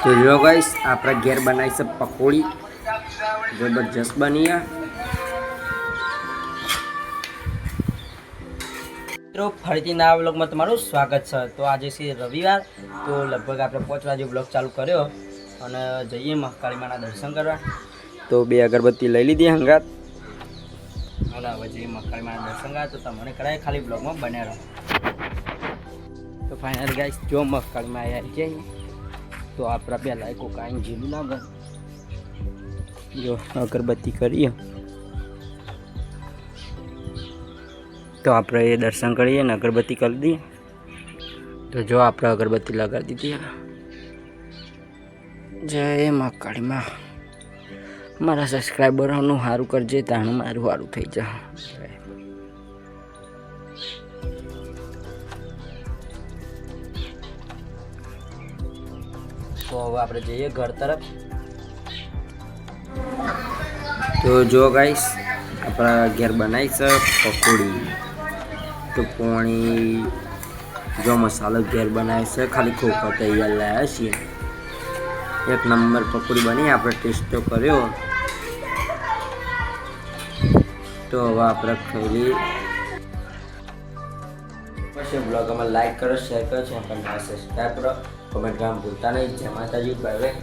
तो जो गाइस આપણા ઘેર બનાવી છે પકોડી જબરજસ્ત બની મિત્રો ફરીથી નવા વ્લોગમાં તમારું સ્વાગત છે। તો આજે છે રવિવાર, તો લગભગ આપણે 5 વાગે વ્લોગ ચાલુ કર્યો અને જઈએ મહાકાળી માના દર્શન કરવા। તો બે અગરબત્તી લઈ લીધી હંગાત અને હવે જઈએ મહાકાળી માના દર્શન કરવા। તો તમને કરાય ખાલી વ્લોગમાં બન્યા રહો। તો ફાઇનલ ગાઈસ જો મહાકાળી માં આવી જઈએ तो आप पहला को काई झीलू लागे जो अगरबत्ती करिए तो आप दर्शन करिए ने अगरबत्ती कर दी। तो जो आप अगरबत्ती लगा दी थी। जय महाकाली माँ मारा सब्सक्राइबर हारू करजे ताणु मारू हारू थई जा। तो अब आप जाइए घर तरफ। तो जो गाइस अपना घर बनाई से पकोड़ी तो पानी जो मसाला घर बनाए से खाली खोखा तैयार लाया छे। एक नंबर पकोड़ी बनी आप टेस्ट तो करो। तो अब आप खाई ब्लॉग में लाइक करो, शेयर करो, चैनल सब्सक्राइब करो, कमेंट करना भूलता नहीं। जय माता जी, बाय बाय।